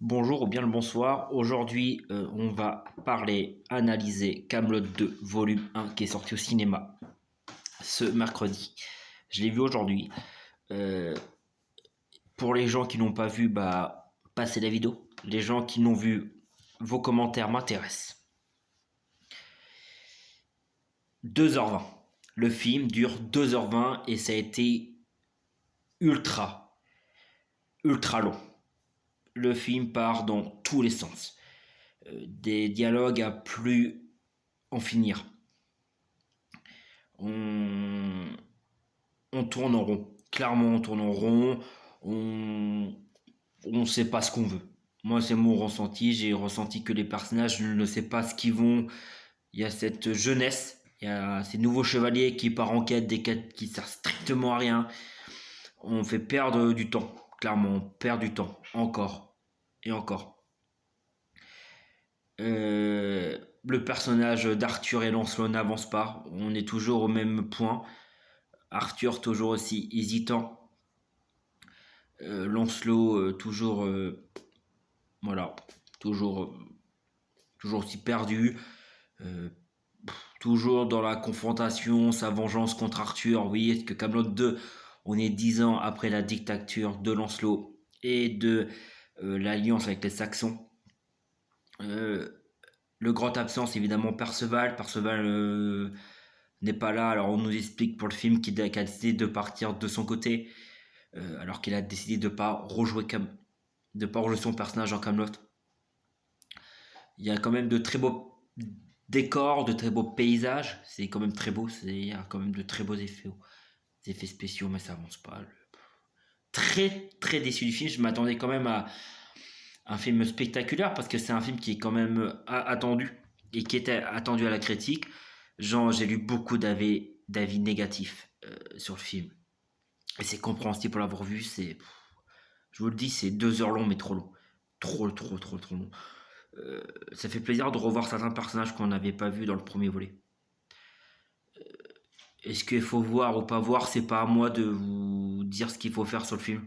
Bonjour ou bien le bonsoir. Aujourd'hui, on va analyser Kaamelott 2, volume 1, qui est sorti au cinéma ce mercredi. Je l'ai vu aujourd'hui. Euh, pour les gens qui n'ont pas vu, passez la vidéo. Les gens qui l'ont vu, vos commentaires m'intéressent. 2h20. Le film dure 2h20 et ça a été ultra, ultra long. Le film part dans tous les sens. Des dialogues à plus en finir. On, on tourne en rond. Clairement, on tourne en rond. On ne sait pas ce qu'on veut. Moi, c'est mon ressenti. J'ai ressenti que les personnages ne savent pas ce qu'ils vont. Il y a cette jeunesse. Il y a ces nouveaux chevaliers qui partent en quête, des quêtes qui servent strictement à rien. On fait perdre du temps. Clairement, on perd du temps. Encore. Et encore. Le personnage d'Arthur et Lancelot n'avance pas. On est toujours au même point. Arthur toujours aussi hésitant. Lancelot toujours voilà, toujours toujours aussi perdu. Euh, Toujours dans la confrontation, sa vengeance contre Arthur. Oui, est-ce que Kaamelott 2, on est 10 ans après la dictature de Lancelot et de l'alliance avec les Saxons. Euh, le grand absent, c'est évidemment Perceval. Perceval n'est pas là, alors on nous explique pour le film qu'il a décidé de partir de son côté, alors qu'il a décidé de pas rejouer son personnage en Kaamelott. Il y a quand même de très beaux décors, de très beaux paysages, c'est quand même très beau, il y a quand même de très beaux effets spéciaux, mais ça avance pas. Très très déçu du film, je m'attendais quand même à un film spectaculaire parce que c'est un film qui est quand même attendu et qui était attendu à la critique. Genre, j'ai lu beaucoup d'avis négatifs sur le film. Et c'est compréhensible pour l'avoir vu. Je vous le dis, c'est 2 heures long, mais trop long. Trop long. Ça fait plaisir de revoir certains personnages qu'on n'avait pas vus dans le premier volet. Est-ce qu'il faut voir ou pas voir? C'est pas à moi de vous dire ce qu'il faut faire sur le film.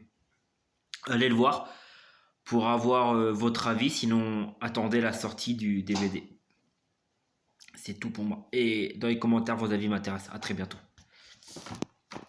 Allez le voir pour avoir votre avis. Sinon, attendez la sortie du DVD. C'est tout pour moi. Et dans les commentaires, vos avis m'intéressent. À très bientôt.